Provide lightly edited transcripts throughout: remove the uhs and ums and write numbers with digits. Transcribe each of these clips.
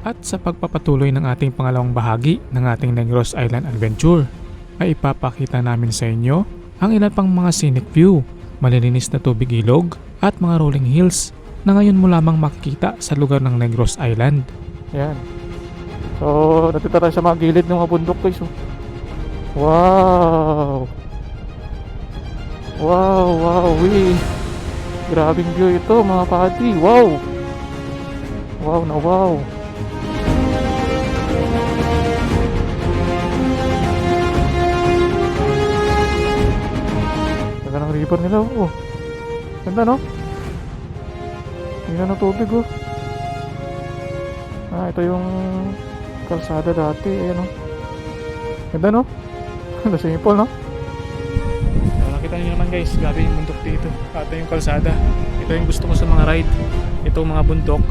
At sa pagpapatuloy ng ating pangalawang bahagi ng ating Negros Island Adventure, ay ipapakita namin sa inyo ang ilan pang mga scenic view, malilinis na tubig ilog at mga rolling hills na ngayon mo lamang makikita sa lugar ng Negros Island. Yan. So, natita tayo sa mga gilid ng mga bundok guys. Wow! Wow! Grabing view ito mga pati. Wow! Wow na wow! Ganda ng river nila. Oh. Ganda no? Ganda ng tubig oh. Ito yung kalsada dati. Ayan o. Ganda no? Ganda simple no? Nakita nyo naman guys, grabe yung bundok dito. At yung kalsada. Ito yung gusto ko sa mga ride. Ito mga bundok.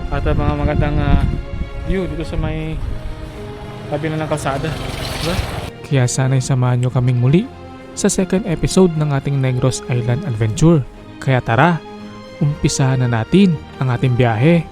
At mga magandang view dito sa may tabi na ng kalsada. Diba? Kaya sana'y samahan nyo kaming muli sa second episode ng ating Negros Island Adventure. Kaya tara, umpisahan na natin ang ating biyahe.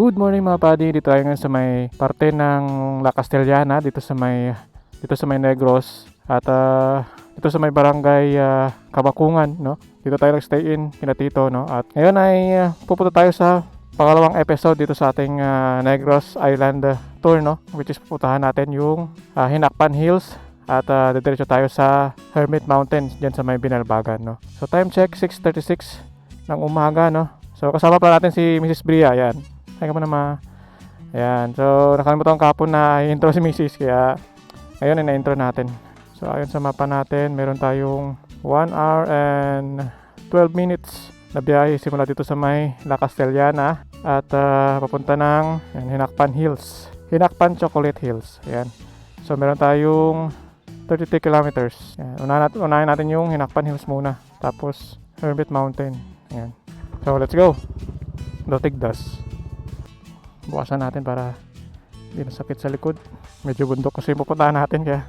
Good morning mga padi, dito tayo ngayon sa may parte ng La Castellana dito sa may Negros at dito sa may barangay Kabakungan no. Dito tayo nag-stay in kina Tito no. At ngayon ay pupunta tayo sa pangalawang episode dito sa ating Negros Island tour no, which is pupuntahan natin yung Hinakpan Hills at diretso tayo sa Hermit Mountains diyan sa may Binalbagan no. So time check 6:36 ng umaga no. So kasama pa natin si Mrs. Bria, yan. Teka mo na Ayan, so nakalimutan ko kapon na i-intro si Mrs. Kaya ngayon na-intro natin. So ayon sa mapa natin, meron tayong 1 hour and 12 minutes na biyahe simula dito sa may La Castellana at papunta ng Hinakpan Hills. Hinakpan Chocolate Hills. Ayan. So meron tayong 33 kilometers. Ayan. Unahin natin yung Hinakpan Hills muna. Tapos Hermit Mountain. Ayan. So let's go. Dotigdas. Bukasan natin para hindi na sakit sa likod. Medyo bundok kasi pupuntahan natin kaya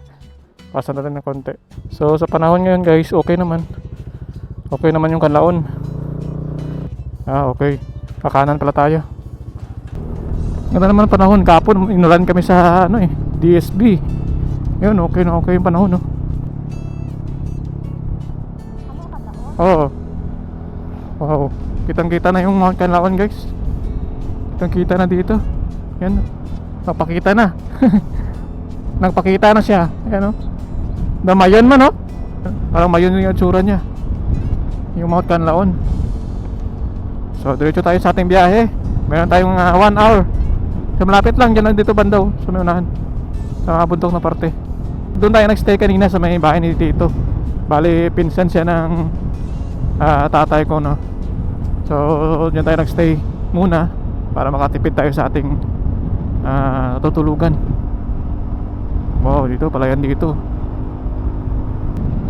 bukasan natin ng konti. So sa panahon ngayon guys, okay naman. Okay naman yung kanlaon. Okay. Kakanan pala tayo. Ganda naman ang panahon. Kapon inulan kami sa DSB. Yun, okay na okay yung panahon, no? Oo. Wow. Kitang-kita na yung Mount Canlaon, guys. Kitang-kita na dito. Yan. Napakita na. Nagpakita na siya. Yan, no? Damayan man, no? Parang mayon yung itsura niya. Yung Mount Canlaon. So, diretso tayo sa ating biyahe. Meron tayong 1 hour. So, malapit lang. Diyan lang dito bandaw. Sa may unahan. Sa mga bundok na parte. Doon tayo nagstay kanina sa may bahay ni Tito. Bali, pinsan siya ng tatay ko, no? So, diyan tayo nagstay muna para makatipid tayo sa ating tutulugan. Wow, dito pala yan dito.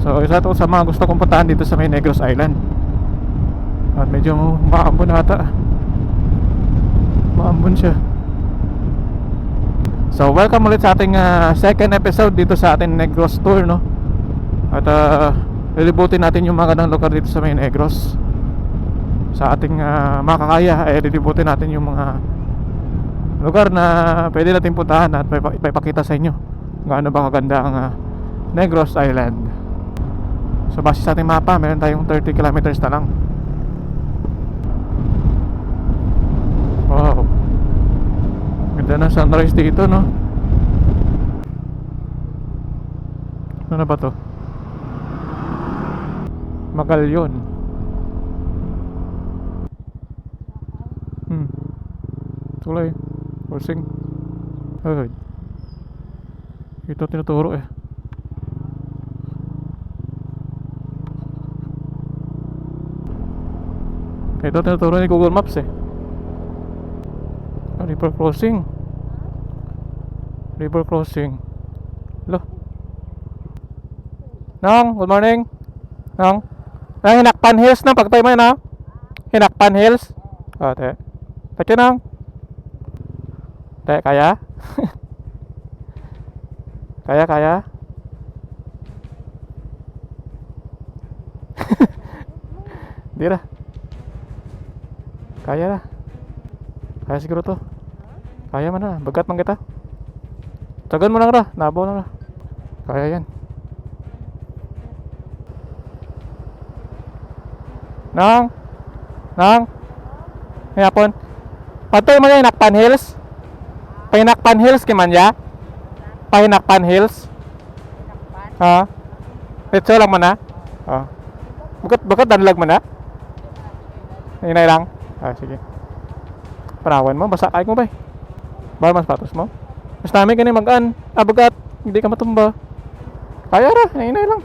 So, isa to sa mga gusto kong puntahan dito sa may Negros Island. At medyo maambon ata. Maambon siya. So, welcome ulit sa ating second episode dito sa ating Negros tour, no? At lilibutin natin yung mga ganang lugar dito sa may Negros. Sa ating makakaya ay lilibutin natin yung mga lugar na pwede natin puntahan at ipapakita sa inyo gaano ba kaganda ang Negros Island. So base sa ating mapa, meron tayong 30 kilometers na lang. Wow, ganda ng sunrise dito, no? Ano na ba to? Magalyon. Tulay. Horsing. Ay. Ito tinuturo eh. Ito tinuturo ni Google Maps eh. River crossing. River crossing. Lo. Nang, good morning. Nang. Hinakpan Hills na pagtay mo yun, ha? Hinakpan Hills. Te. Pati nang. Te, kaya? Kaya? Di ra. Kaya na. Kaya siguro to. Kaya man na. Bagat man kita. Tagan mo lang ra. Nabaw lang ra. Kaya yan. Nang. Hapon. Patoy mo yung Hinakpan Hills. Pahinakpan Hills kiman ya. Pahinakpan Hills. Ha? Let's lang mo na. Bagat danlag mo na. Hinay lang. Sige. Parawan mo, basa kain mo ba? Bawal mas patos mo. Mas namin ganyan mag-an. Bagat, hindi ka matumba. Kaya ra, hinay lang.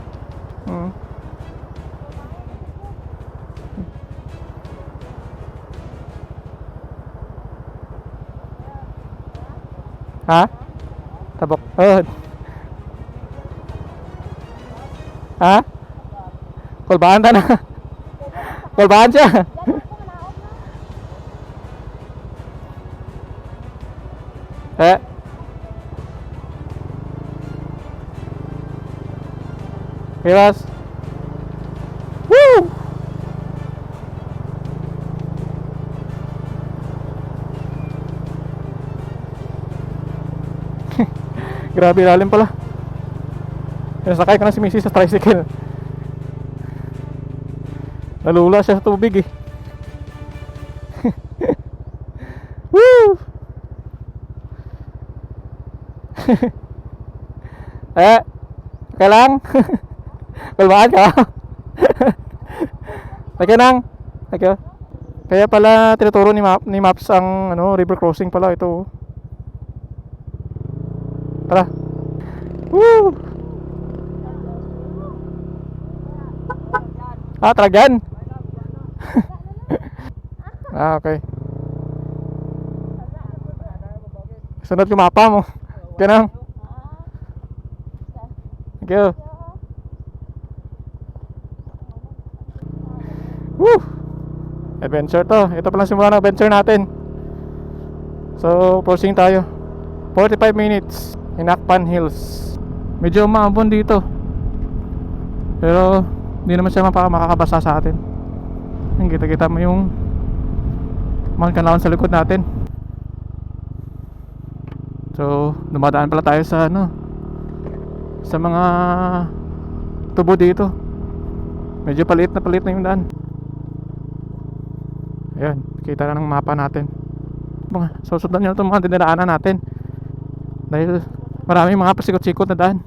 Ha? Tabok. Ha? Kulbaan ta na. Kulbaan siya. Kiwas. Woo! Grabe lalim pala. Nasakay ko na si Missy sa tricycle. Nalula siya sa tubig eh. Woo! Okay lang. Kulbaan ka. Okay nang. Okay. Kaya pala tinuturo ni Maps ang river crossing pala ito. Tara. Woo! Tragyan. Okay. Sunod yung mapa mo. Ganang. Thank you. Woo! Adventure to. Ito palang simula ng adventure natin. So, crossing tayo. 45 minutes. Hinakpan Hills. Medyo maambon dito. Pero hindi naman siya makakabasa sa atin. Kita mo yung Mount Canlaon sa likod natin. So, dumadaan pala tayo sa sa mga tubo dito. Medyo paliit na yung daan. Ayan, kita na ng mapa natin. Susundan nyo itong mga dinaraanan natin dahil maraming mga pasikot-sikot na daan.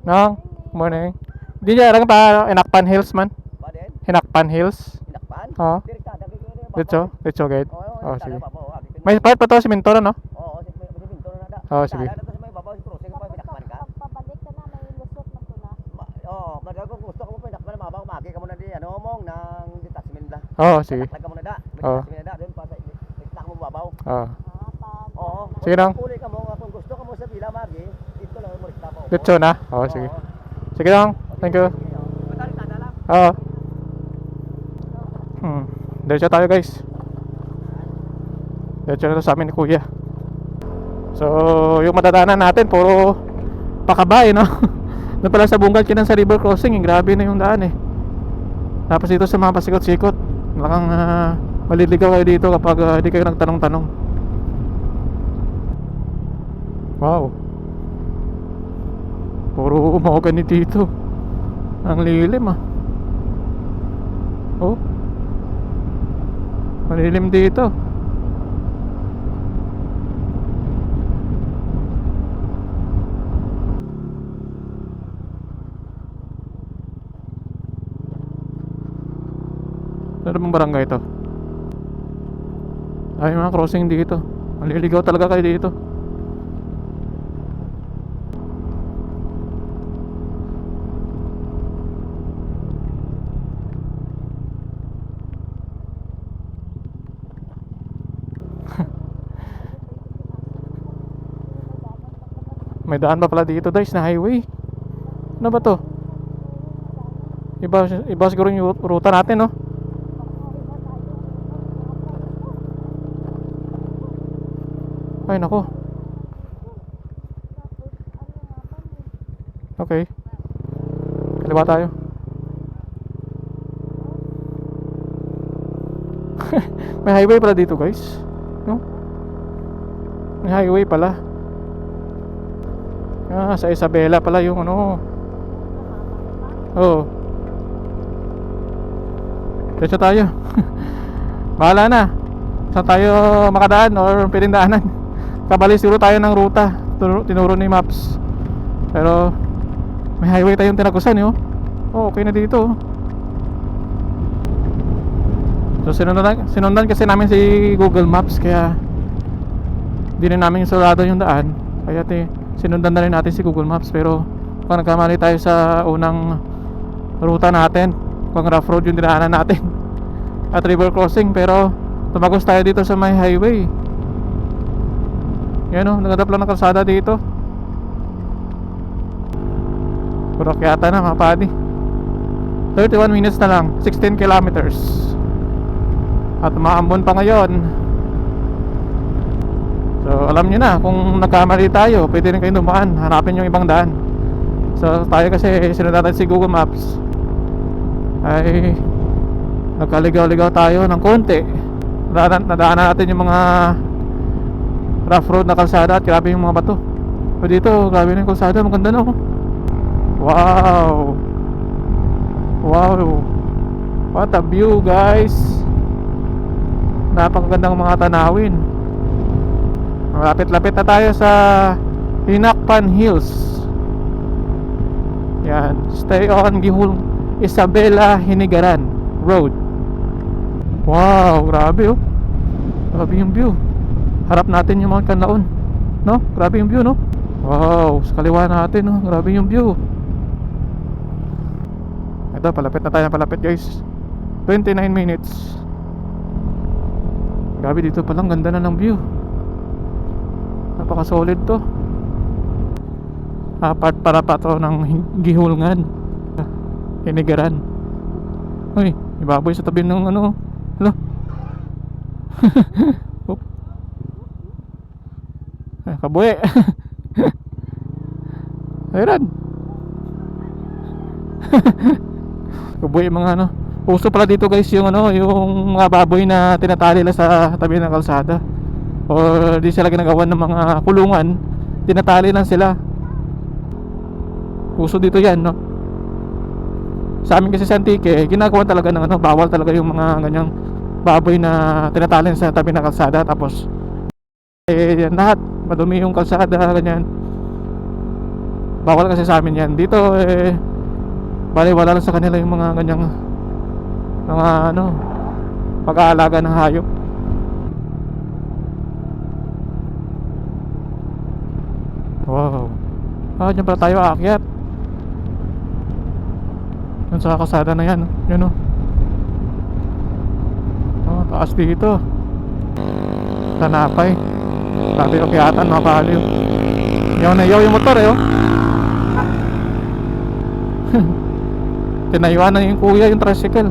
No? Morning. Di niya lang ta Hinakpan Hills man. Hinakpan Hills. Hinakpan? Oo. Dito gate. Oo, sige. May pahit pa to si Mentora, no? Oo, si Pinto na nada. Oo, sige. Tala na to sa may babaw si Pro, sige pa pinakpan ka. Pabalik ka na, may lusot na to na. Oo, madago kung gusto ko mo pinakpan na mabaw, magi ka muna di ano mong nang detachment da. Oo, sige. Lag ka muna da. Oo. Detachment na da, doon pa sa iktak mo babaw. Oo. Oo. Sige lang. Kung uli ka mo, kung gusto ka mo sa pila magi, dito lang mo rikta pa. Dito na? Oo, sige. Sige lang. Thank you. Matari tada lang. Oo. Diretso tayo guys. Diretso na to sa amin ni Kuya. So, yung madadaanan natin puro pakabay, no? Doon pala sa Bungal Kinan sa river crossing, grabe na yung daan eh. Tapos dito sa mga pasikot-sikot, malaking maliligaw kayo dito kapag di kayo nagtanong-tanong. Wow. Puro mahogany dito. Ang lilim ah. Oh. Malilim dito. Ano bang barangay ito? Ay, mga crossing dito. Maliligaw talaga kayo dito. May daan pa pala dito guys na highway. Ano ba to? Iba siguro yung ruta natin, no? Ay nako. Okay. Kaliwa tayo. May highway pala dito guys, no? May highway pala. Sa Isabela pala yung ano. Oo. Diretso tayo. Bahala na. Saan tayo makadaan or pinindaanan. Kabali siguro tayo ng ruta. Tinuro ni Maps. Pero may highway tayong tinagusan, yo. Oh, okay na dito. So sinundan kasi namin si Google Maps, kaya hindi na namin surado yung daan. Kaya sinundan na rin natin si Google Maps. Pero kung nagkamali tayo sa unang ruta natin, kung rough road yung dinaanan natin at river crossing, pero tumagos tayo dito sa may highway. Yan o, nagadap lang ng kalsada dito. Puro kyata na mga padi. 31 minutes na lang, 16 kilometers. At maambon pa ngayon. So alam nyo na, kung nagkamali tayo, pwede rin kayo dumaan, hanapin yung ibang daan. So tayo kasi sinundan natin si Google Maps, ay nagkaligaw-ligaw tayo ng konti. Nadaanan natin yung mga rough road na kalsada at grabe yung mga bato. O dito, grabe na yung kalsada, maganda no. Wow. Wow. What a view guys. Napakagandang mga tanawin. Malapit-lapit na tayo sa Hinakpan Hills. Yan, stay on Gihul Isabela Hinigaran Road. Wow, grabe oh. Grabe yung view. Harap natin yung mga Kanlaon, no? Grabe yung view, no? Wow, sa kaliwa natin, no? Grabe yung view. Ito, palapit na tayo, palapit guys. 29 minutes. Grabe, dito palang ganda na ng view. Napaka solid to. Part para pa to ng Gihulngan Hinigaran. Uy, may baboy sa tabi ng ano. Hello. Kabuhi. Ayun. Kabuhi mga ano. Uso pala dito guys yung ano, yung mga baboy na tinatali nila sa tabi ng kalsada. O di sila ginagawa ng mga kulungan, tinatali lang sila. Uso dito yan, no? Sa amin kasi sa Antique, ginagawa talaga ng ano, bawal talaga yung mga ganyang baboy na tinatalin sa tabi ng kalsada. Tapos yan lahat, madumi yung kalsada, ganyan. Bawal kasi sa amin yan. Dito bali wala lang sa kanila yung mga ganyang mga ano, pag-aalaga ng hayop. Wow. Diyan pala tayo aakyat. Yan sa kalsada na yan, yun, taas dito. Tanapay. Grabe akyatan, mga kaaliw. Yaw na yaw yung motor Tinayuan na yung kuya yung tricycle.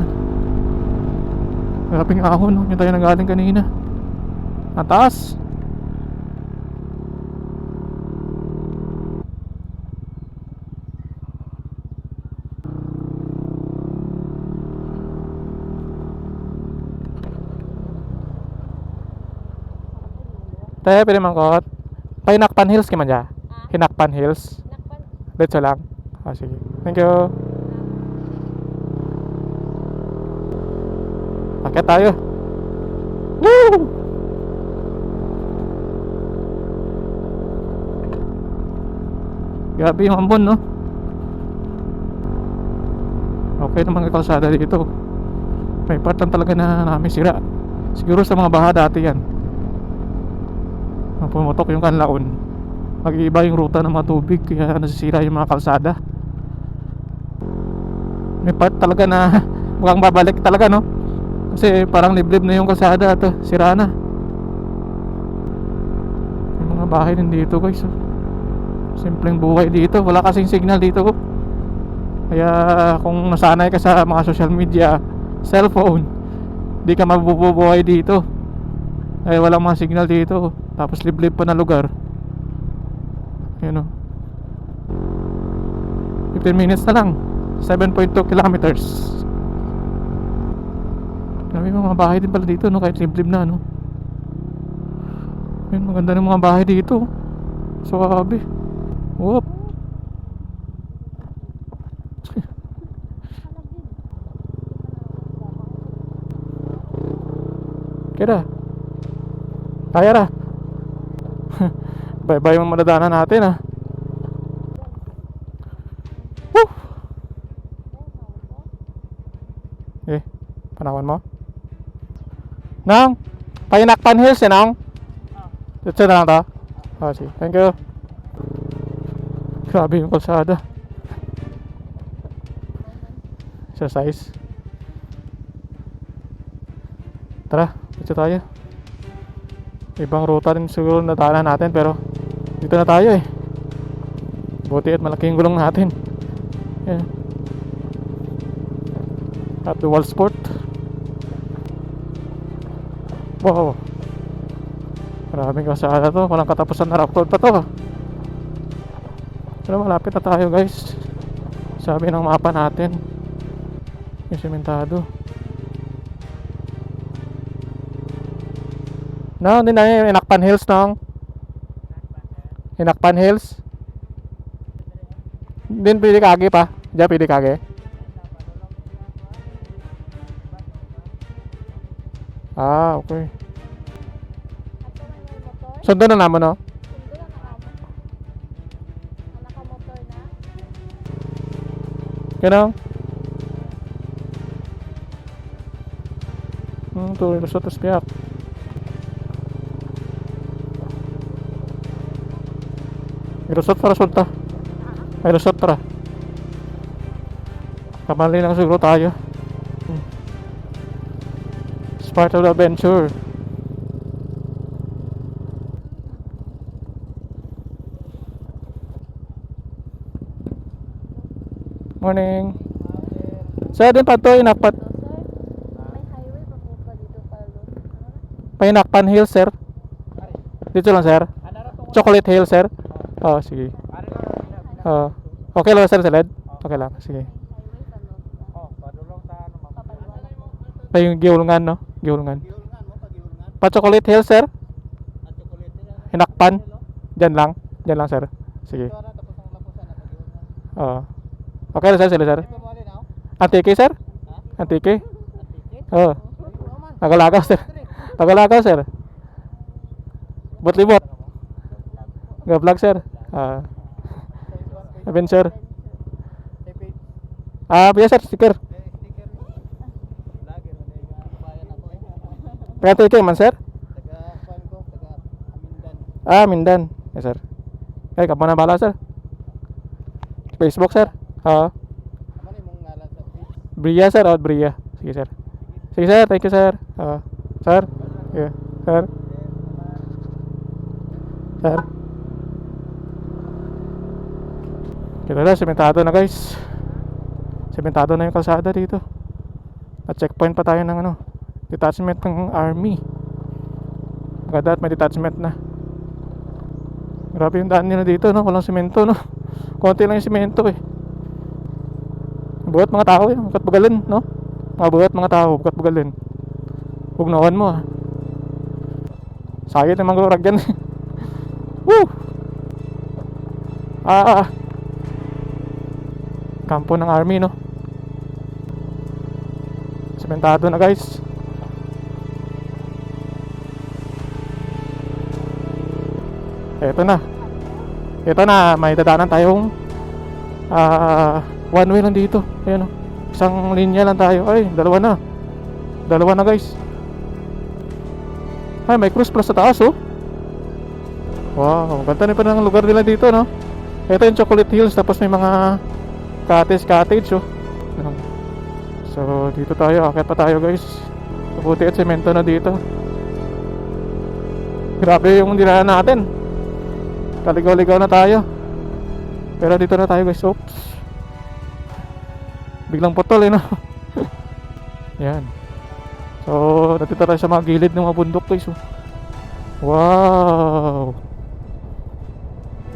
Grabing ahon, yung tayo nagaling kanina. Ang taas. Tayo, pwede mangkot. Hinakpan Hills kaman dya? Hinakpan Hills. Nakpan. Dito lang. Sige. Thank you. Akyat tayo. Woo! Grabe yung ambon, no? Okay naman yung kalsada dito. May part lang talaga na namin sira. Siguro sa mga baha dati yan. Pumutok yung kanlaon, mag-iiba yung ruta ng mga tubig, kaya nasisira yung mga kalsada. May part talaga na mukhang babalik talaga, no? Kasi parang liblib na yung kalsada at sira na. Yung mga bahay din dito, guys. Simpleng buhay dito, wala kasing signal dito. Kaya kung nasanay ka sa mga social media, cellphone, di ka mabubuhay dito. Ay walang mga signal dito. Tapos liblib pa na lugar. Yun, 15 minutes na lang, 7.2 kilometers. May mga bahay din pala dito, no? Kahit liblib na, no? Yun, maganda ng mga bahay dito. Suwabe. Whoop. Kira kaya ra. Bye-bye yung madadaanan natin, Woo! Panawan mo Nang Hinakpan Hills, Nang dito na lang to. Sige, thank you. Grabe yung kalsada. Exercise. Tara, dito tayo. Ibang ruta din siguro nataanan natin, pero dito na tayo buti at malaking gulong natin. Yan. At the Wall Sport. Wow. Maraming kalsada to. Walang katapusan na rough road pa to. Pero malapit na tayo, guys. Sabi ng mapa natin, yung sementado. No, hindi na yung Hinakpan Hills, no? Hinakpan Hills. Din pwede kage pa. Diyan pwede kage. Okay. Sundo na naman, no? Sundo lang ako. Nakamotor na. Ganun. Tuloy ko sa taspiak. Irusot para sulta. Ay, lusot para. Kamali lang siguro tayo. It's part of the adventure. Morning. Sir, din pa to inapat. Sir, may highway papunta dito palo. Hinakpan Hills, sir. Dito lang, sir. Chocolate Hill, sir. Sige. Okay lang, sir, sa LED? Okay lang, sige. Pa yung giulungan, no? Giulungan. Pa Chocolate Hill, sir? Hinakpan? Diyan lang, sir. Sige. Oo. Okay na sir, sila sir. Antike sir? Antike? Oo. Tagalagaw sir. Tagalagaw sir. Libot. Ga-vlog sir. Adventure. Biya sir, sticker. Taga-Antike man sir? Mindan. Yes sir. Ay, kapo na bala sir. Facebook sir. Oo. Bria sir, Bria. Sige sir. Sige sir, thank you sir. Sir. Yeah. Sir. Sir. Kita na, sementado na guys. Sementado na yung kalsada dito. At checkpoint pa tayo ng detachment ng army. Maganda at may detachment na. Grabe yung daan nila dito, no? Walang semento, no? Konti lang yung semento eh. Buhat mga tao bukat bugalin, no? Buhat mga tao, bukat bugalin. Huwag nawan mo Sakit yung mga gurag dyan. Woo! Kampo ng army, no? Sementado na guys. Ito na, may dadaanan tayong one way lang dito. Ayan isang linya lang tayo. Ay, dalawa na guys. Ay, may cruise plus sa taas Wow, ganda na pa ng lugar nila dito, no? Ito yung Chocolate Hills, tapos may mga cottage So, dito tayo, akit pa tayo guys. Mabuti at semento na dito. Grabe yung dinaan natin. Kaligaw-ligaw na tayo. Pero dito na tayo guys. Oops. Biglang putol no? Yan. So, natito tayo sa mga gilid ng mga bundok guys Wow.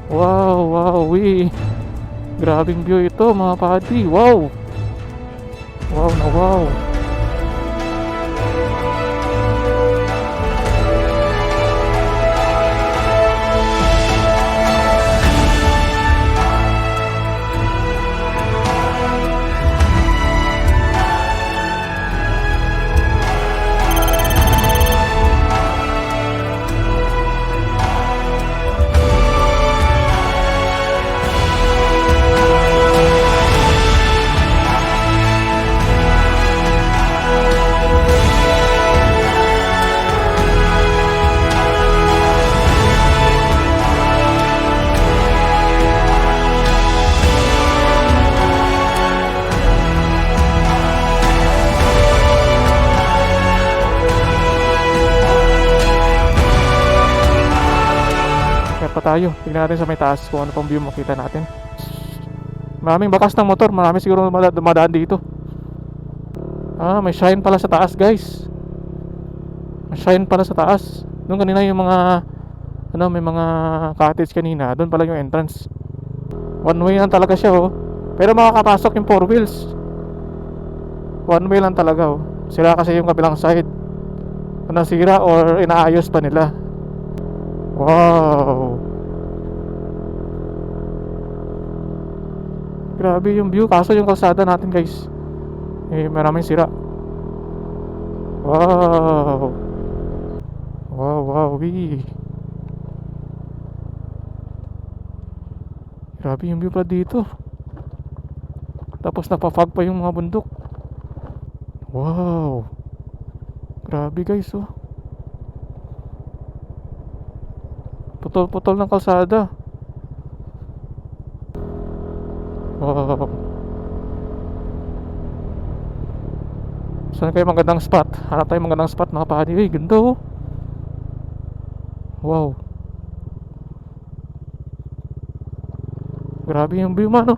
Wow, grabing view ito mga padi. Wow. Wow. Tayo. Tingnan natin sa may taas kung ano pang view makita natin. Maraming bakas ng motor. Marami siguro dumadaan dito. May shine pala sa taas guys. May shine pala sa taas. Doon kanina yung mga may mga cottage kanina. Doon pala yung entrance. One way lang talaga siya Pero makakapasok yung 4 wheels. One way lang talaga Sila kasi yung kabilang side nasira or inaayos pa nila. Wow. Grabe yung view. Kaso yung kalsada natin guys maraming sira. Wow. Grabe yung view pala dito. Tapos napafog pa yung mga bundok. Wow. Grabe guys Putol-putol ng kalsada. Wow. Saan kayo magandang spot? Hanap tayo magandang spot mga padi. Uy, ganda Wow. Grabe yung view Hanap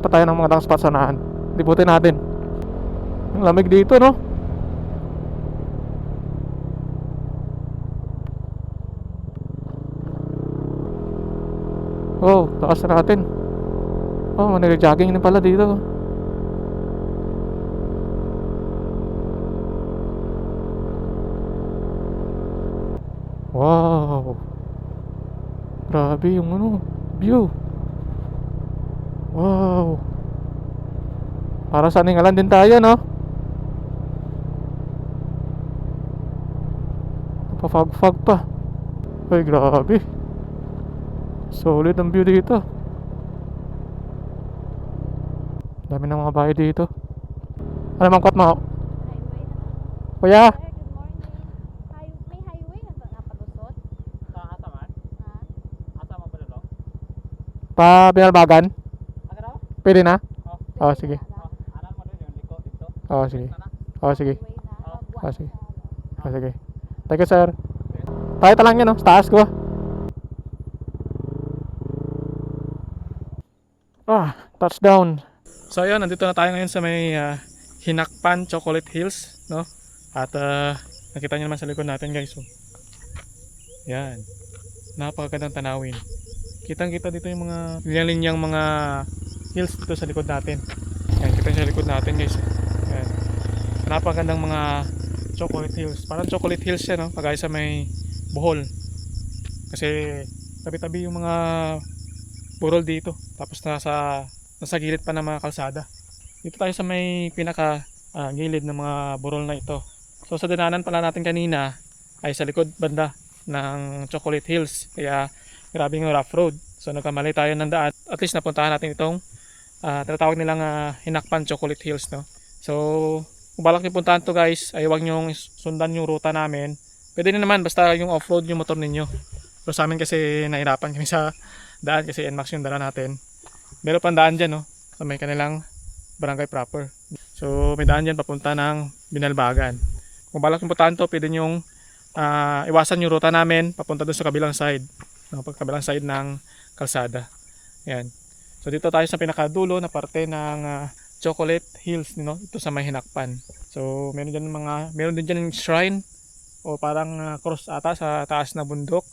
pa tayo ng magandang spot sa unahan. Libutin natin. Ang lamig dito Oh, taas na natin. Nag-jogging din pala dito. Wow. Grabe Grabe yung ano, view. Wow. Para sa Ningalan din tayo, no? Papag-fag pa. Ay, grabe. Solid ang view dito. Dami ng mga bahay dito. Ano mang kot mo? Highway na. Kuya, Sir, good morning. May highway na to napalusot? Sa asaman? Ha? Asama pa lalo? pa Binalbagan? Aga raw? Pwede na? Oh. Sige. Anan mo din yung liko dito. Sige. Sana. Sige. Highway na. Ah, sige. Sige. Thank you, sir. Tayo talang yan, no? Sa taas ko. Touchdown. So ayun, nandito na tayo ngayon sa may Hinakpan Chocolate Hills, no? At nakita niyo naman sa likod natin, guys. Oh. Yan. Napakagandang tanawin. Kitang-kita dito yung mga linyang mga hills dito sa likod natin. Yan, kita niyo sa likod natin, guys. Yan. Napakagandang mga chocolate hills. Parang chocolate hills yan, no? Kagaya sa may Bohol. Kasi tabi-tabi yung mga burol dito. Tapos nasa gilid pa ng mga kalsada. Dito tayo sa may pinaka gilid ng mga burol na ito. So sa dinanan pala natin kanina ay sa likod banda ng Chocolate Hills. Kaya grabe yung rough road. So nagkamali tayo ng daan. At least napuntahan natin itong tinatawag nilang Hinakpan Chocolate Hills, no? So kung balak niyo puntahan to, guys, ay huwag niyong sundan yung ruta namin. Pwede din naman basta yung off-road yung motor ninyo. Pero sa amin kasi nahirapan kami sa daan kasi NMAX yung dala natin. Meron pang daan dyan, no? So may kanilang barangay proper. So may daan dyan papunta ng Binalbagan. Kung balak yung puntahan to, pwede nyong iwasan yung ruta namin papunta doon sa kabilang side. No? Kabilang side ng kalsada. Ayan. So dito tayo sa pinakadulo na parte ng Chocolate Hills, no? Ito sa may Hinakpan. So meron din dyan yung shrine o parang cross ata sa taas na bundok.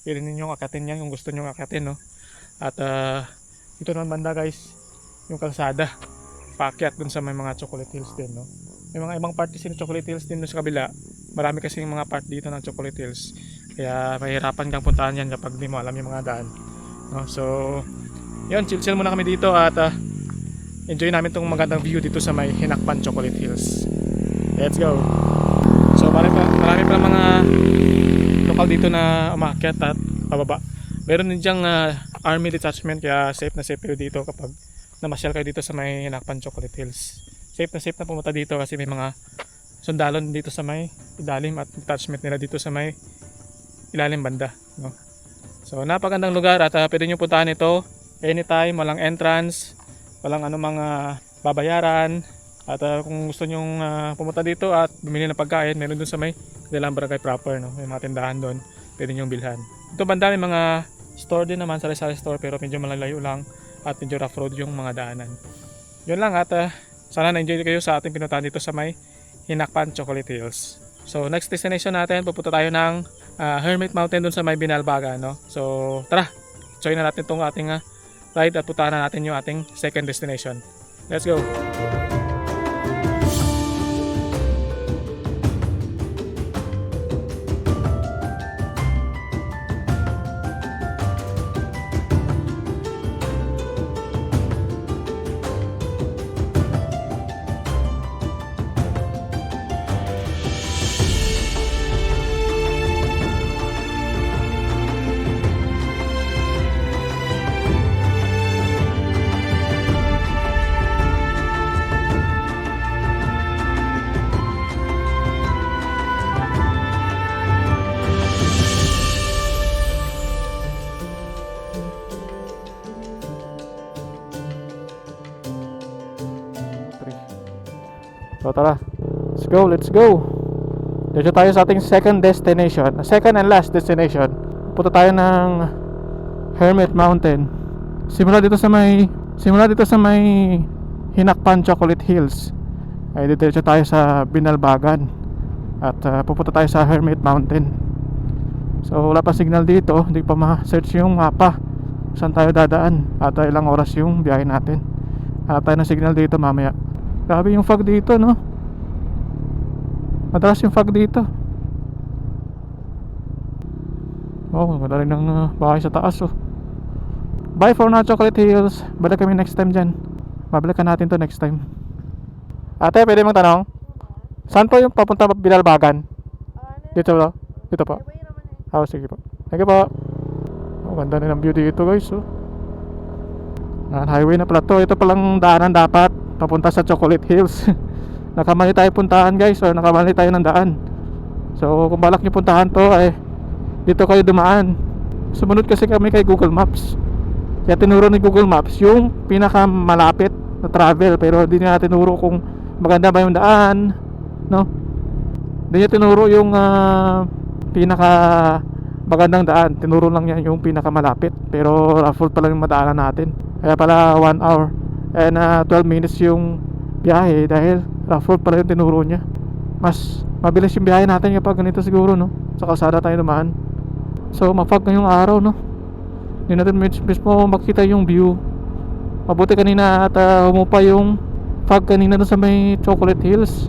Pwede ninyong akatin yan kung gusto nyong akatin, no? At ito naman banda, guys, yung kalsada paakyat dun sa may mga Chocolate Hills din, no? May mga ibang part kasi ng Chocolate Hills din dun sa kabila. Marami kasi yung mga part dito ng Chocolate Hills, kaya mahirapan kang puntahan yan kapag di mo alam yung mga daan, no? So yun, chill muna kami dito at enjoy namin tong magandang view dito sa may Hinakpan Chocolate Hills. Let's go. So marami pa mga lokal dito na umakyat at pababa. Meron din dyang army detachment, kaya safe na safe kayo dito kapag namasyal kayo dito sa may Hinakpan Chocolate Hills. Safe na pumunta dito kasi may mga sundalon dito sa may ilalim at detachment nila dito sa may ilalim banda, no? So napakagandang lugar at pwede nyo puntahan ito anytime, walang entrance, walang anumang babayaran. At kung gusto nyong pumunta dito at bumili ng pagkain, meron dun sa may kanilang barangay proper, no? May mga tindahan doon, pwede nyong bilhan. Ito banda may mga store din naman, sari-sari store, pero medyo malalayo lang at medyo rough road yung mga daanan. Yun lang at sana na-enjoy kayo sa ating pinuntahan dito sa may Hinakpan Chocolate Hills. So next destination natin, pupunta tayo ng Hermit Mountain dun sa may Binalbagan, no? So tara, join na natin itong ating ride at puntahan na natin yung ating second destination. Let's go! So tara, let's go. Dito tayo sa ating second and last destination. Punta tayo ng Hermit Mountain. Simula dito sa may Hinakpan Chocolate Hills ay diretso tayo sa Binalbagan at pupunta tayo sa Hermit Mountain. So wala pa signal dito, hindi pa ma-search yung mapa saan tayo dadaan at ilang oras yung biyahe natin. Hanap tayo ng signal dito mamaya. Grabe yung fog dito, no? Madalas yung fog dito. Oh, madaling ng bahay sa taas, oh. Bye for now, Chocolate Hills. Balik kami next time dyan. Babalikan natin to next time. Ate, pwede mong tanong? Saan po yung papunta Binalbagan? Dito po? Dito po? Highway naman eh. Oh, sige po. Thank you po. Oh, ganda rin ang view dito guys. Oh. Highway na pala to. Ito palang daanan dapat papunta sa Chocolate Hills. Nakamali tayo puntahan guys, or nakamali tayo ng daan. So kung balak nyo puntahan to, ay dito kayo dumaan. Sumunod kasi kami kay Google Maps. Kaya tinuro ni Google Maps yung pinakamalapit na travel, pero hindi niya tinuro kung maganda ba yung daan, no? Hindi niya tinuro yung pinaka magandang daan. Tinuro lang niya yung pinakamalapit, pero full pala yung madaanan natin. Kaya pala 1 hour and 12 minutes yung biyahe dahil rough pala yung tinuro niya. Mas mabilis yung biyahe natin kapag ganito siguro, no? Sa kalsada tayo naman. So mapag ngayong araw, no? Hindi natin mismo makita yung view. Mabuti kanina at humupa yung fog kanina doon sa may Chocolate Hills.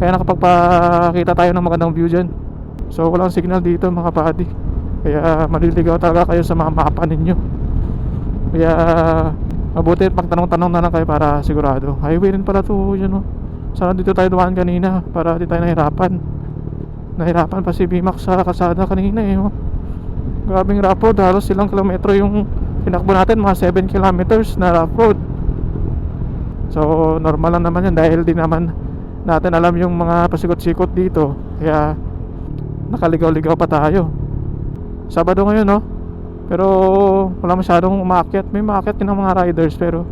Kaya nakapagpakita tayo ng magandang view dyan. So walang signal dito mga buddy. Kaya maliligaw talaga kayo sa mga mapa ninyo. Kaya mabuti pagtanong-tanong na lang kayo para sigurado. Highway rin pala to, yun, no? Sana dito tayo dumaan kanina para di tayo nahirapan. Nahirapan pa si Bimax sa kasada kanina eh, oh. Grabing rough road, halos ilang kilometro yung tinakbo natin, mga 7 kilometers na rough road. So normal lang naman yan dahil di naman natin alam yung mga pasikot-sikot dito. Kaya nakaligaw-ligaw pa tayo. Sabado ngayon, no? Pero wala masyadong umaakyat. May umaakyat din ng mga riders pero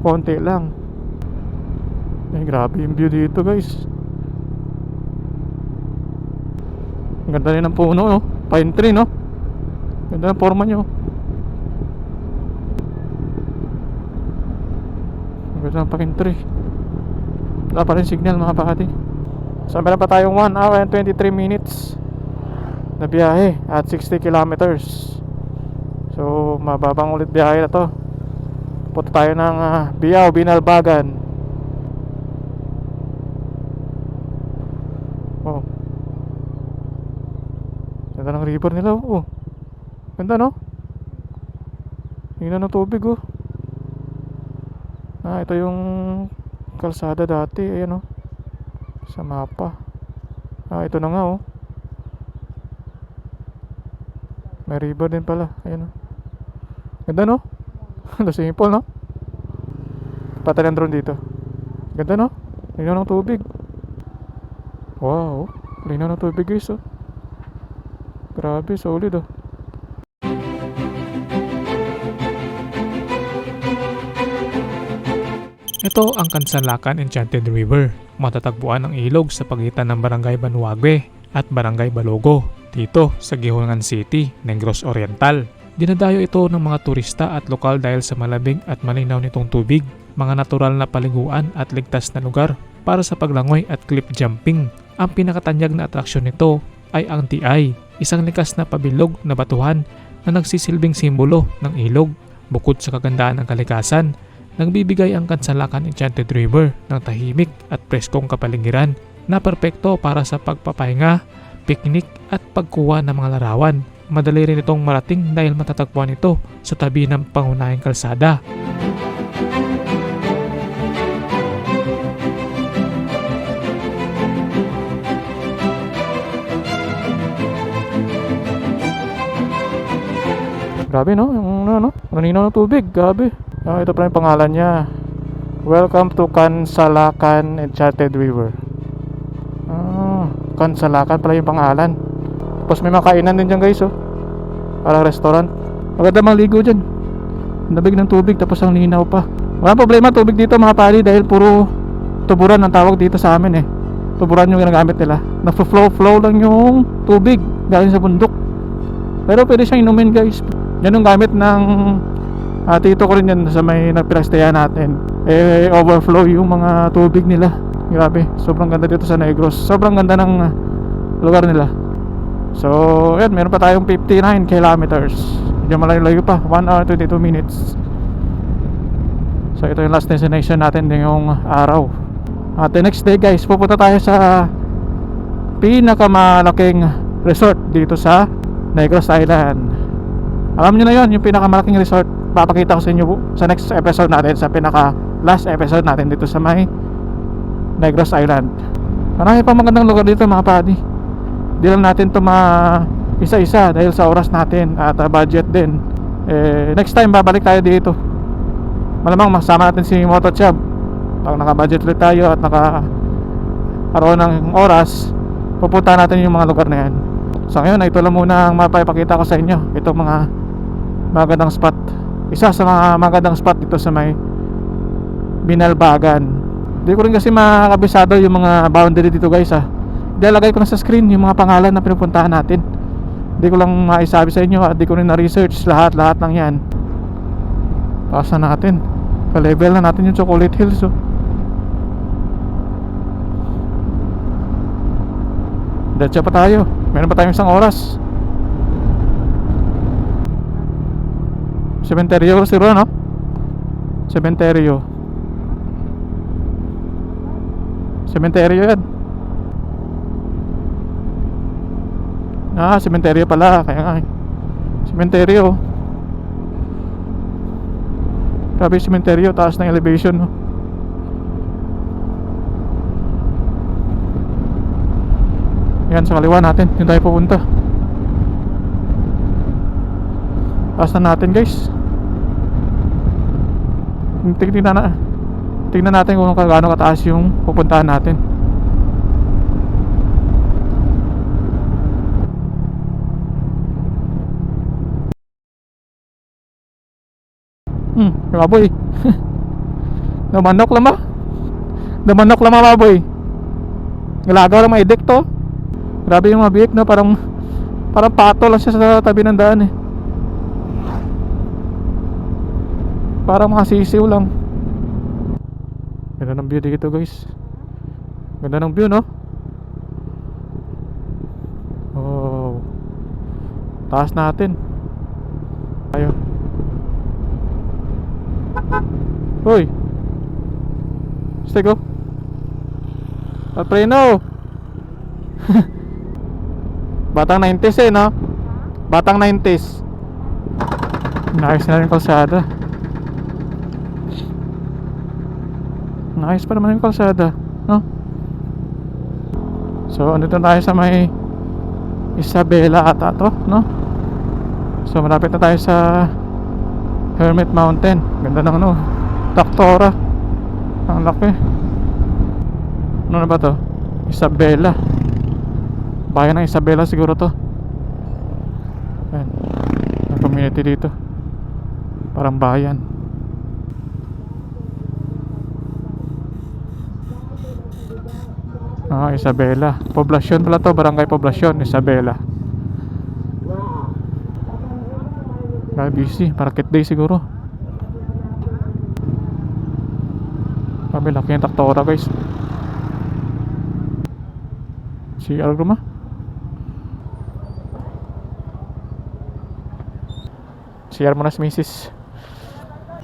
konti lang. Eh, grabe yung view dito guys. Ang ganda rin ng puno, no? Pine tree, no? Ganda ng forma nyo. Ang ganda ng pine tree. Wala pa rin signal mga pakati. So meron pa tayong 1 hour and 23 minutes na biyahe at 60 kilometers. So mababang ulit biyahe na to. Punta tayo ng Biao, Binalbagan. Oh, ganda ng river nila. Oh, ganda, no? Hina ng tubig, oh. Ito yung kalsada dati. Ayan, oh, sa mapa. Ito na nga, oh. May river din pala. Ayan, oh. Ganda, no? Simple, no? Patalan drone dito. Ganda, no? Linaw ng tubig. Wow, linaw ng tubig guys, oh. Grabe, solid, oh. Ito ang Kansalakan Enchanted River. Matatagpuan ang ilog sa pagitan ng Barangay Banuague at Barangay Balogo dito sa Gihungan City, Negros Oriental. Dinadayo ito ng mga turista at lokal dahil sa malamig at malinaw nitong tubig, mga natural na paliguan at ligtas na lugar para sa paglangoy at cliff jumping. Ang pinakatanyag na atraksyon nito ay ang TI, isang likas na pabilog na batuhan na nagsisilbing simbolo ng ilog. Bukod sa kagandahan ng kalikasan, nagbibigay ang Kansalakan Enchanted River ng tahimik at preskong kapaligiran na perpekto para sa pagpapahinga, piknik at pagkuha ng mga larawan. Madali rin itong marating dahil matatagpuan ito sa tabi ng pangunahing kalsada. Grabe, no? Yung ano, naninaw ng tubig. Grabe. Ito pala yung pangalan niya. Welcome to Kansalakan Enchanted River. Kansalakan pala yung pangalan. Tapos may makainan din dyan guys, oh. Parang restaurant. Maganda maligo dyan. Nabig ng tubig tapos ang linaw pa. Walang problema tubig dito mga pali dahil puro tuburan ang tawag dito sa amin eh. Tuburan yung ginagamit nila. Nagfo-flow lang yung tubig galing sa bundok. Pero pwede siyang inumin guys. Yan yung gamit ng tito ko rin yan sa may nagpirastayan natin. Overflow yung mga tubig nila. Grabe, sobrang ganda dito sa Negros. Sobrang ganda ng lugar nila. So, yan, meron pa tayong 59 kilometers. Medyo malayo-layo pa, 1 hour 22 minutes. So, ito yung last destination natin ngayong araw. At the next day guys, pupunta tayo sa pinakamalaking resort dito sa Negros Island. Alam nyo na yon, yung pinakamalaking resort. Papakita ko sa inyo sa next episode natin, sa pinaka last episode natin dito sa may Negros Island. Marami pa magandang lugar dito mga padi. Di lang natin to isa-isa dahil sa oras natin at budget din. Next time babalik tayo dito. Malamang masama natin si Moto Chub. Pag naka-budget ulit tayo at naka-aroon ng oras, pupunta natin yung mga lugar na yan. So ngayon, ito lang muna ang mapapakita ko sa inyo. Ito mga magandang spot. Isa sa mga magandang spot dito sa may Binalbagan. Hindi ko rin kasi makakabisado yung mga boundary dito guys ha. Ilalagay ko na sa screen yung mga pangalan na pinupuntahan natin. Hindi ko lang maisabi sa inyo at di ko rin na-research lahat ng yan. Taas na natin. Pa-level na natin yung Chocolate Hills oh. Diretso pa tayo. Meron pa tayong isang oras. Cementerio siguro no? Cementerio yan. Cementerio pala. Kaya nga cementerio. Grabe yung cementerio. Taas ng elevation no? Yan sa kaliwa natin. Yung tayo pupunta. Taas na natin guys. Tingnan natin kung gaano kataas yung pupuntahan natin. Baboy. Namanok lama baboy. Galagaw lang maidik to. Grabe yung mabik no, parang pato lang siya sa tabi ng daan eh. Parang makasisiw lang. Ganda ng view dito guys. Ganda ng view no. Oh, taas natin. Ayo. Hoy, stay go. Preno. Batang 90s eh no. Batang 90s. Nice na rin kalsada. Nice pa naman yung kalsada no? So andito tayo sa may Isabela ata to no? So malapit na tayo sa Hermit Mountain. Ganda ng ano, Taktora. Ang laki. Ano na ba to? Isabela. Bayan ng Isabela siguro to. Ayan. Ang community dito. Parang bayan. Isabela. Poblasyon pala to. Barangay Poblasyon, Isabela. Busy. Market day siguro. Kami laki yung Taktora guys. Si Algroma. CR mo na si Mrs.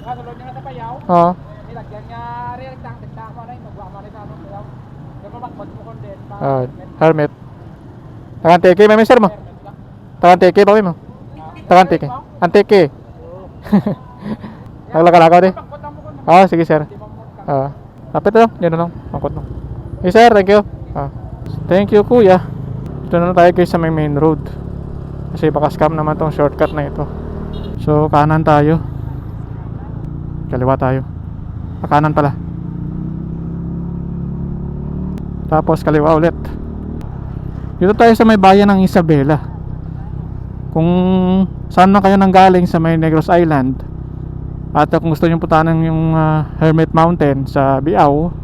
Sulod niya na tapayaw. Oo. Nilagyan niya rin tagtang mo na yung magwa mo na sa ano tayaw. Pero magbag mo kon din. Hermit. Takan teke may mister mo. Takan teke ba mo? Takan teke. Anteke. Naglaka-lakaw di. Sige sir. Lapit lang, yan na lang. Mangkot lang. Hey sir, thank you. Thank you kuya. Ito na tayo guys sa may main road. Kasi baka scam naman tong shortcut na ito. So kanan tayo. Kaliwa tayo. Kanan pala. Tapos kaliwa ulit. Dito tayo sa may bayan ng Isabela. Kung saan na kayo nanggaling sa may Negros Island, at kung gusto nyo puntahan yung Hermit Mountain sa Biao,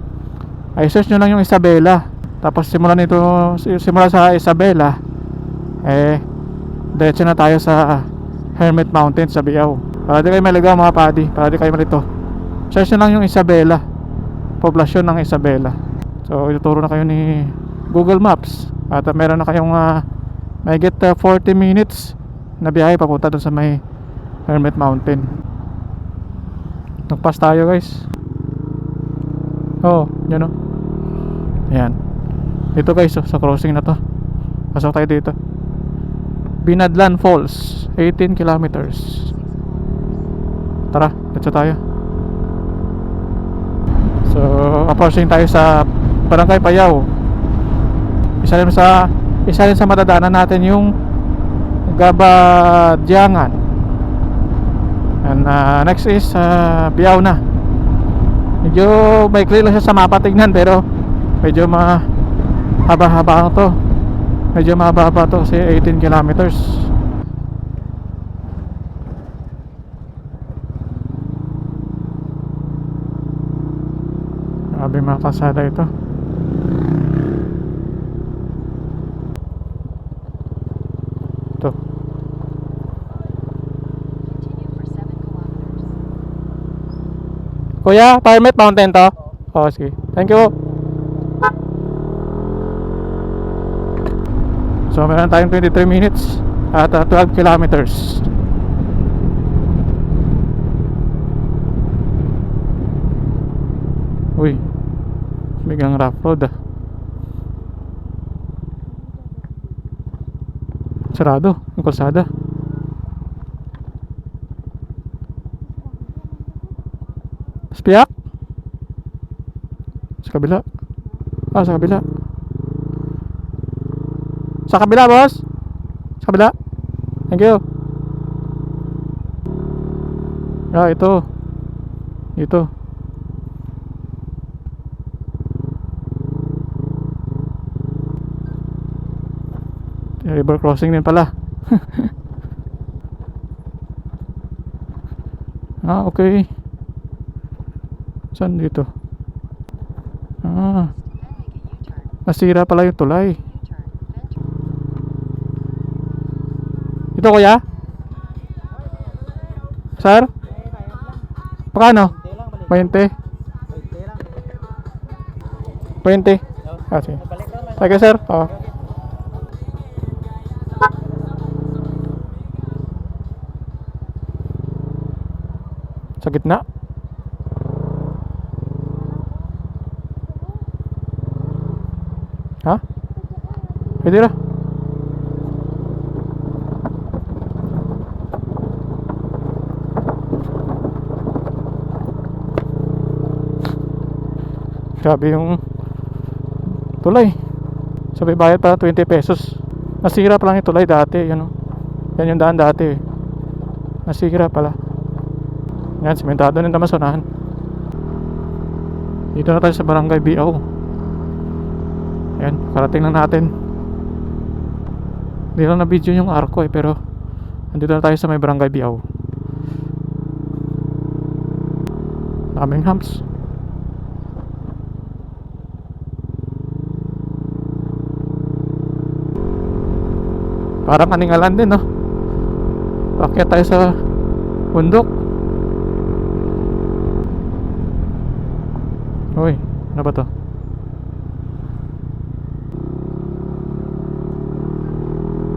ay search nyo lang yung Isabela. Tapos simula sa Isabela, diretso na tayo sa Hermit Mountain sa Biao. Para di kayo maligaw mga padi, para di kayo malito. Search nyo lang yung Isabela, poblasyon ng Isabela. So ituturo na kayo ni Google Maps. At meron na kayong may get 40 minutes na biyahe papunta dun sa may Hermit Mountain. Nagpas tayo guys. Yan o. Ayan. Dito guys, sa crossing na to. Pasok tayo dito. Binadlan Falls, 18 kilometers. Tara, let's go tayo. So, approaching tayo sa Barangay Payao. Isa rin sa matadaanan natin yung Gabadyangan. And next is Biao na. Medyo maikli lang siya sa mapa tignan, pero medyo mahaba-haba to. Medyo mahaba to kasi 18 kilometers. Grabe mga kalsada ito. Ito. Kuya, Permit Mountain to? Oo, sige. Thank you. So meron tayong 23 minutes at 12 kilometers. Uy, bigang rough road ah. Sarado ang kalsada. Spiak? Sa kabila. Sa kabila. Sa kabila, boss. Sa kabila. Thank you. Ito. Ito. River crossing din pala. Okay. Saan dito? Nasira pala yung tulay. Ito kuya? Sir? Pakano? 20? 20? Sige. Sige sir. Oo. Sa gitna. Ha? Pwede na. Grabe yung tulay. Sabi bayad para 20 pesos. Nasira pa lang yung tulay dati. Yan, yan yung daan dati. Nasira pala. Yan, simentado ng Damasonahan. Dito na tayo sa Barangay Biao. Ayan, karating lang natin. Hindi lang na video yung arko pero andito na tayo sa may Barangay Biao. Daming humps. Parang Kaningalan din, no? Paakyat tayo sa bundok. Uy, ano ba to?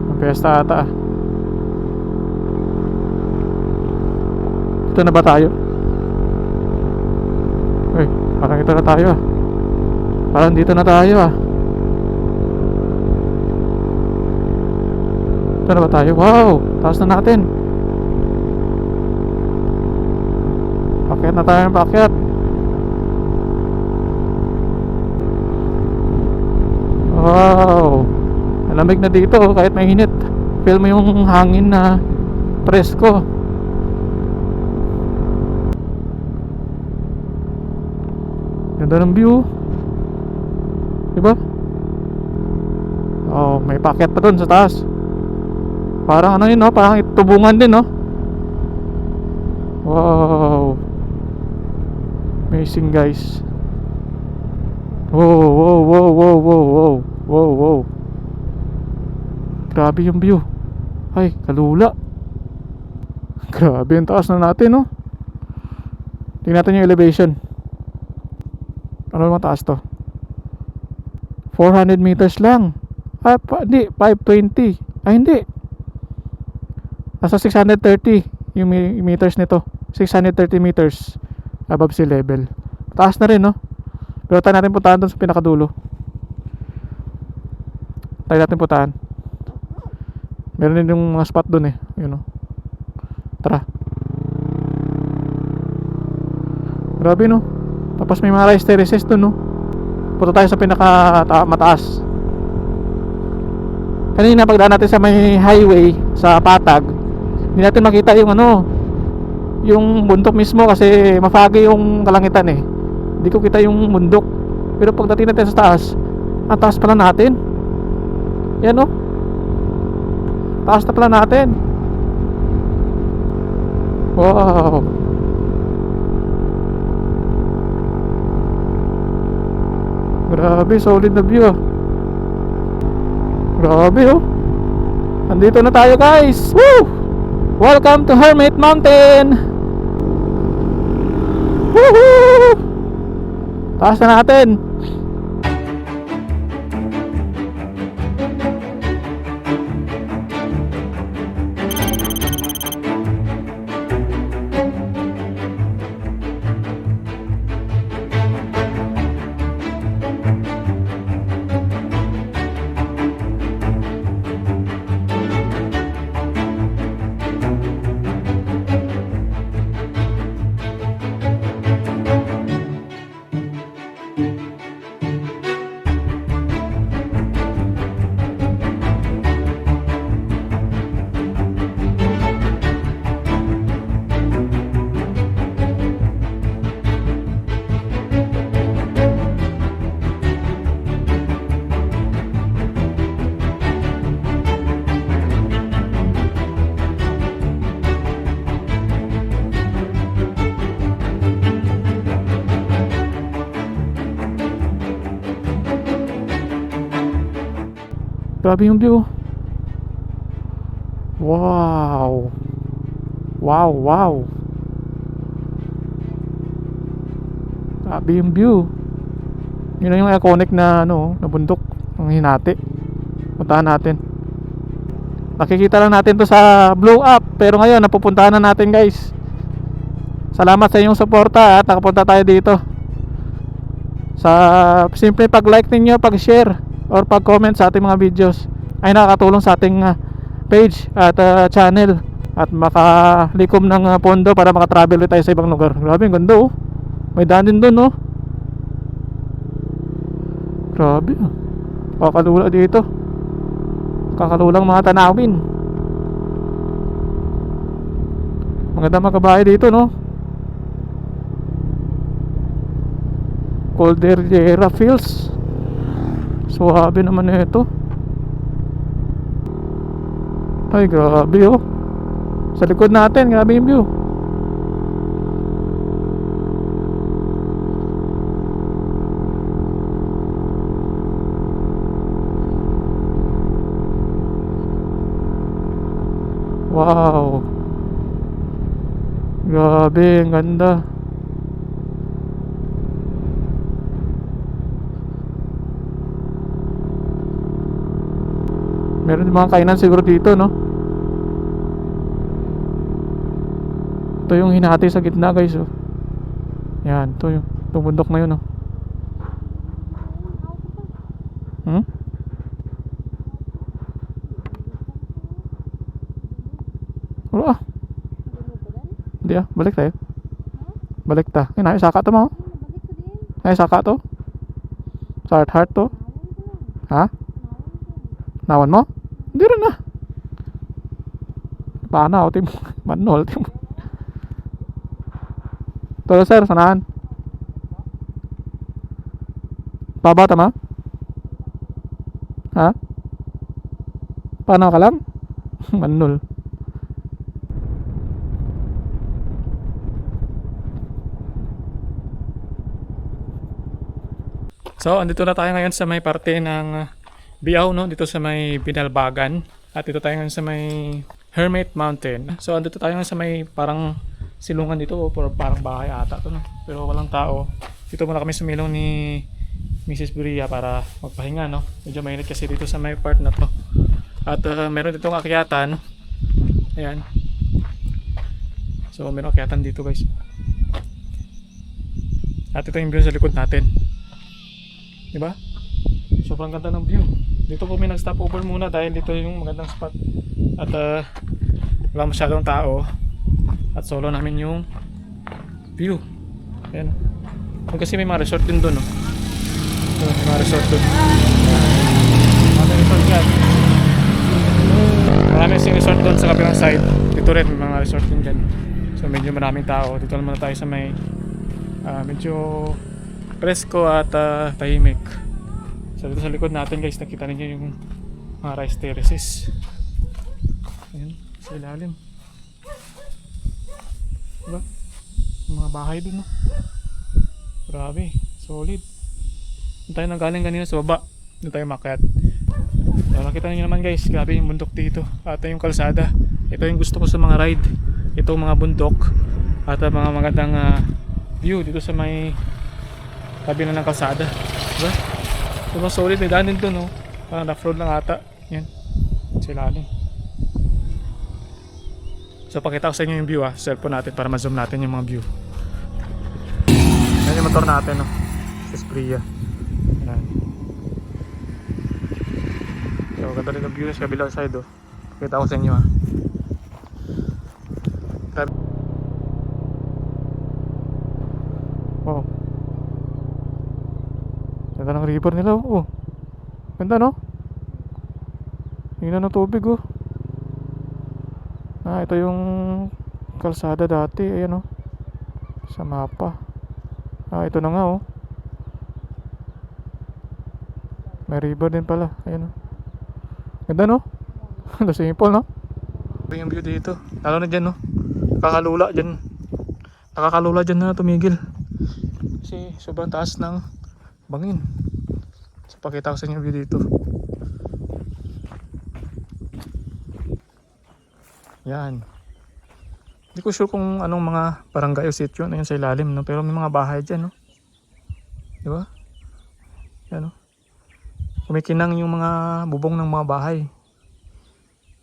Ang piyesta ata. Ito na ba tayo? Uy, parang ito na tayo ah. Parang dito na tayo ah. Ito na ba tayo? Wow! Taas na natin. Paakyat na tayo, paakyat. Wow! Malamig na dito kahit mainit. Feel mo yung hangin na presko. Ganda ng view. Diba? Oh, may paakyat pa dun sa taas. Parang ano yun, no? Parang itubungan din, no? Wow! Amazing, guys. Wow, wow, wow, wow, wow, wow. Wow, wow. Grabe yung view. Ay, kalula. Grabe yung taas na natin, no? Tingnan natin yung elevation. Ano naman taas to? 400 meters lang. Ay, hindi, 520. Ay, hindi. Nasa 630 yung meters nito. 630 meters above sea level. Taas na rin, no? Pero tayo natin puntahan doon sa pinakadulo. Tayo natin puntahan. Meron din yung mga spot dun eh. Yun o. Tara. Grabe no. Tapos may mga rice terraces dun no. Punta tayo sa mataas. Kanina pagdaan natin sa may highway sa Patag, hindi natin makita yung yung bundok mismo kasi mafagi yung kalangitan eh. Hindi ko kita yung bundok. Pero pagdating natin sa taas, ang taas pala natin. Yan o. Taas na pala natin. Wow. Grabe, solid na view ah. Grabe oh. Andito na tayo guys. Woo! Welcome to Hermit Mountain. Woohoo! Taas na natin. Grabe yung view. Wow. Wow, wow. Grabe yung view. Yun lang yung iconic na na bundok ng Hinati. Puntahan natin. Nakikita lang natin to sa blow up, pero ngayon napupuntahan na natin guys. Salamat sa inyong suporta at nakapunta tayo dito. Sa simple pag-like ninyo, pag-share or pag-comment sa ating mga videos ay nakakatulong sa ating page at channel at makalikom ng pondo para makatravel ulit tayo sa ibang lugar. Grabe, ang ganda oh. May daan din dun oh. Grabe oh. Kakalula dito. Kakalulang mga tanawin. Maganda makabahay dito no. Caldera Fields. Suwabe naman na ito. Ay grabe oh. Sa likod natin, grabe yung view. Wow. Grabe, ang ganda. Meron din mga kainan siguro dito, no? Ito yung Hinati sa gitna, guys, oh. Yan, ito yung bundok na yun, oh. Wala ah. Hindi ah, balik tayo. Balik ta. Ay, saka to mo. Ay, saka to. Sa heart to. Ha? Nawan mo? Hindi rin ah. Paano ako, tim? Manol, tim. Tolo sir, sanahan? Baba tama? Ha? Paano ka lang? Manol. So, andito na tayo ngayon sa may parte ng Biao, no? Dito sa may Binalbagan. At dito tayo ngayon sa may Hermit Mountain. So, andito tayo ngayon sa may parang silungan dito, o parang bahay ata to, no? Pero walang tao. Dito muna kami sumilong ni Mrs. Buria para magpahinga, no? Medyo mainit kasi dito sa may part na to. At meron ditong akyatan. Ayan. So, meron akyatan dito, guys. At ito yung view sa likod natin. Diba? Sobrang ganda ng view. Dito kami nag-stop over muna dahil dito yung magandang spot. At wala masyadong tao. At solo namin yung view. Ayan. Kasi may mga resort din doon, no? So, may mga resort doon. May resort dyan. Marami sing resort doon sa kabilang side. Dito rin may mga resort din dyan. So medyo maraming tao. Dito naman tayo sa may medyo presko at tahimik. So dito sa likod natin guys, nakita ninyo yung mga rice terraces. Ayan, sa ilalim. Diba? Yung mga bahay dun, no? Grabe, solid. Doon tayo nanggaling kanina sa baba. Doon tayo makyat. So nakita niyo naman guys, grabe yung bundok dito. At yung kalsada. Ito yung gusto ko sa mga ride. Ito mga bundok. At mga magandang view dito sa may tabi na ng kalsada. Diba? Diba solid, may daan din doon, no? Parang rough road lang ata. Yan. Silalim. So pakita ko sa inyo yung view cellphone natin para ma-zoom natin yung mga view. Yan yung motor natin, no? Sa Espria. Yan. So ganda rin yung view sa kabilang side, oh. Pakita ko sa inyo, Grabe. Oh. Ganda ng river nila, oh. Ganda, no? Tingnan ng tubig, oh. Ito yung kalsada dati, ayan, oh. Sa mapa. Ito na nga, oh. May river din pala, ayan, oh. Ganda, no? Ganda simple, no? Yung view dito, lalo na dyan, no? Nakakalula dyan. Nakakalula dyan na tumigil. Kasi sobrang taas ng bangin. So pakita ko sa inyo yung view dito. Yan. Hindi ko sure kung anong mga barangay o sityo na yun sa ilalim, no? Pero may mga bahay dyan, no? Diba? Yan, no? Kumikinang yung mga bubong ng mga bahay.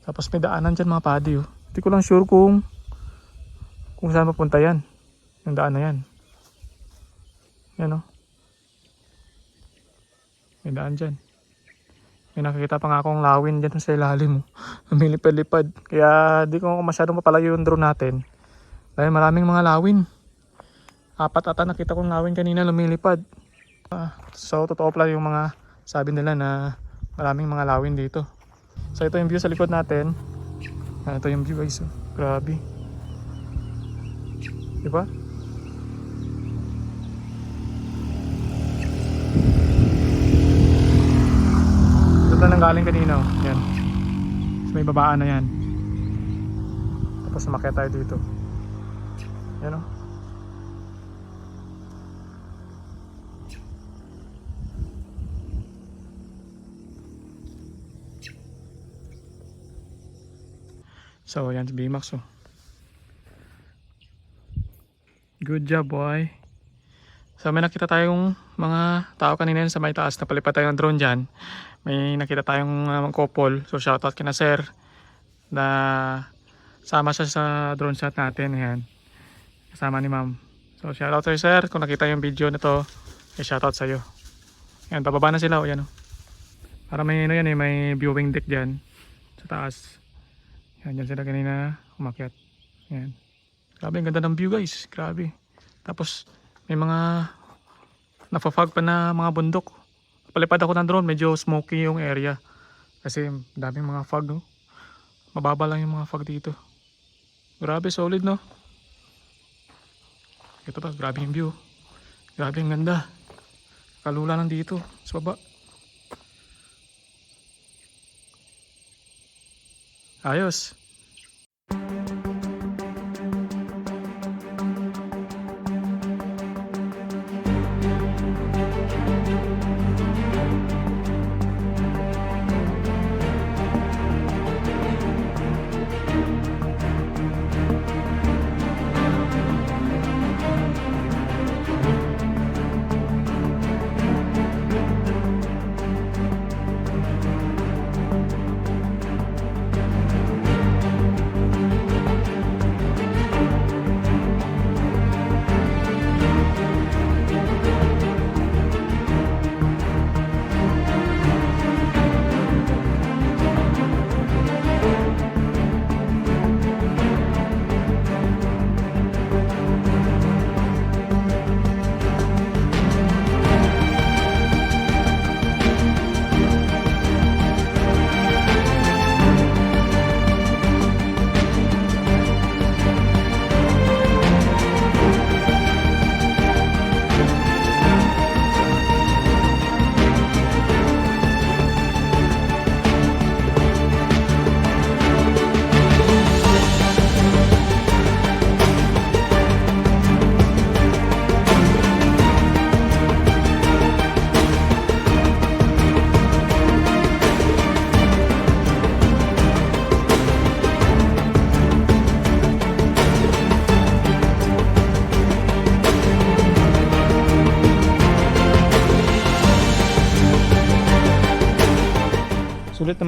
Tapos may daanan dyan mga padi, oh. Hindi ko lang sure kung saan mapunta yan. Yung daan na yan. Yan, oh. May daan dyan. May nakikita pa nga akong lawin dyan sa ilalim, oh. Lumilipad-lipad. Kaya di ko masyadong mapalayo yung drone natin. Dahil maraming mga lawin. 4 ata nakita kong lawin kanina lumilipad. So totoo pala yung mga sabi nila na maraming mga lawin dito. So ito yung view sa likod natin. Ito yung view guys, oh. Grabe. Diba? Ito na galing kanina, oh. Yan. So, may babaan na yan. Tapos umakyat tayo dito. Yan, oh. So yan si BMAX, oh. Good job, boy. So may nakita tayong mga tao kanina sa may taas. Napalipat tayo ng drone dyan. May nakita tayong couple. So shoutout kina sir na sama siya sa drone shot natin. Ayan. Kasama ni ma'am. So shoutout sa'yo sir. Kung nakita yung video na to, shoutout sa'yo. Ayan, pababa na sila, oh. Yan, oh. Para may ano yan, may viewing deck dyan sa taas. Yan, dyan sila kanina umakyat. Yan. Grabe, ang ganda ng view guys. Grabe. Tapos may mga napafog pa na mga bundok. Palipad ako ng drone, medyo smoky yung area. Kasi daming mga fog, no? Mababa lang yung mga fog dito. Grabe, solid, no? Ito pa, grabe yung view. Grabe, ang ganda. Kalula lang dito sa baba. Ayos.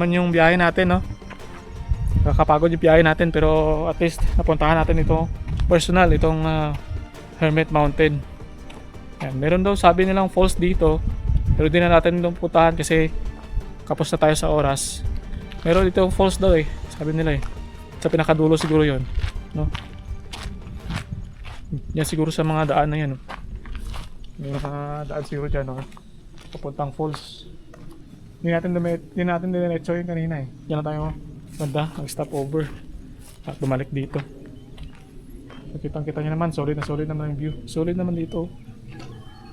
naman yung biyahe natin, no? Nakakapagod yung biyahe natin, pero at least napuntahan natin ito personal, itong Hermit Mountain. Yan, meron daw sabi nilang falls dito, pero di na natin itong puntahan kasi kapos na tayo sa oras. Meron dito falls daw eh, sabi nila eh. Sa pinakadulo siguro yon, no? Yan siguro sa mga daan na yan, no? May mga daan siguro dyan, no? Papuntang falls. Hindi natin diretso yun kanina eh. Yan na tayo banda, nag-stop over at bumalik dito. Kitang-kita nyo naman, solid naman yung view. Solid naman dito,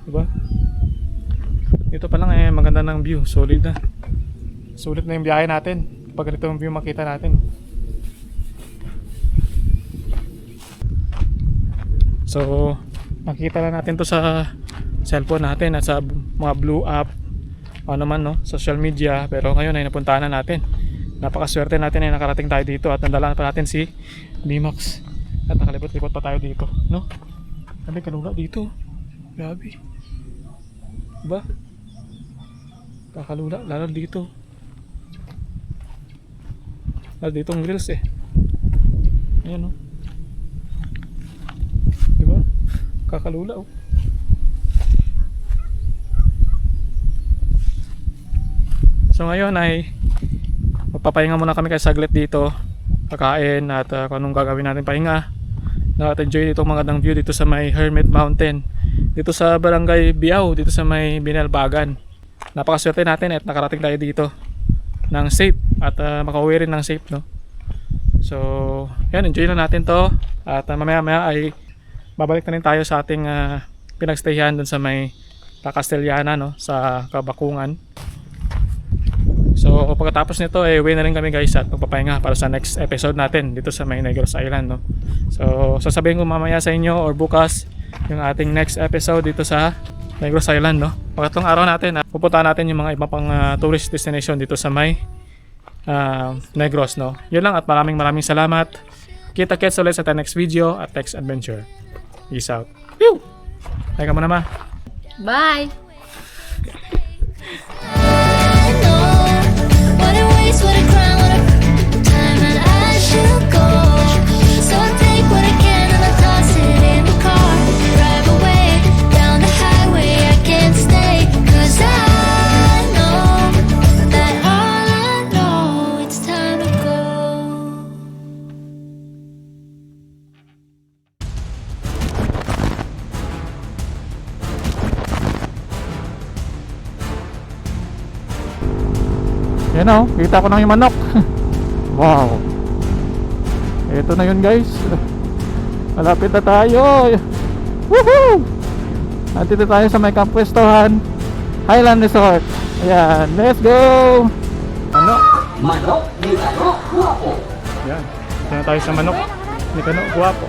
diba? Dito pa lang eh, maganda ng view, solid na. Solid na yung biyahe natin kapag ganito yung view makita natin. So, makikita lang natin to sa cellphone natin at sa mga blue app, ano naman, no, social media. Pero ngayon ay napuntahan na natin. Napakaswerte natin ay nakarating tayo dito at nandala pa natin si Limax. At nakalipot-lipot pa tayo dito, no? Sabi, kalula dito. Grabe. Diba? Kakalula, lalo dito. Lalo dito ang grills eh. Ayan, no? Diba? Kakalula, oh. So ngayon ay magpapahinga muna kami kay saglit dito, kakain at kung anong gagawin natin pahinga. Nakat-enjoy dito magandang view dito sa may Hermit Mountain, dito sa Barangay Biao, dito sa may Binalbagan. Napakaswerte natin at nakarating tayo dito ng safe at makauwi rin ng safe, no? So yan, enjoy na natin to at mamaya ay babalik na rin tayo sa ating pinagstayhan dun sa may La Castellana, no? Sa Kabakungan. So pagkatapos nito eh uwi na rin kami guys at magpapahinga para sa next episode natin dito sa may Negros Island, no? So sasabihin ko mamaya sa inyo or bukas yung ating next episode dito sa Negros Island, no? Pagkatong araw natin pupuntahan natin yung mga iba pang tourist destination dito sa may Negros, no? Yun lang at maraming salamat. Kita-kits ulit sa next video at next adventure. Peace out. Pew! Ay ka muna, ma. Bye! What a waste, what a crime, what a time that I should go. So I take what I can and I toss it in the car. Drive away down the highway, I can't stay. 'Cause I know that all I know, it's time to go. Yan o, kita ko na yung manok. Wow. Ito na yun guys. Malapit na tayo. Woohoo! Nandito tayo sa may kampwestohan, Highland Resort. Ayan, let's go! Manok ni Kano Guwapo. Yan, ito na tayo sa manok ni Kano Guwapo.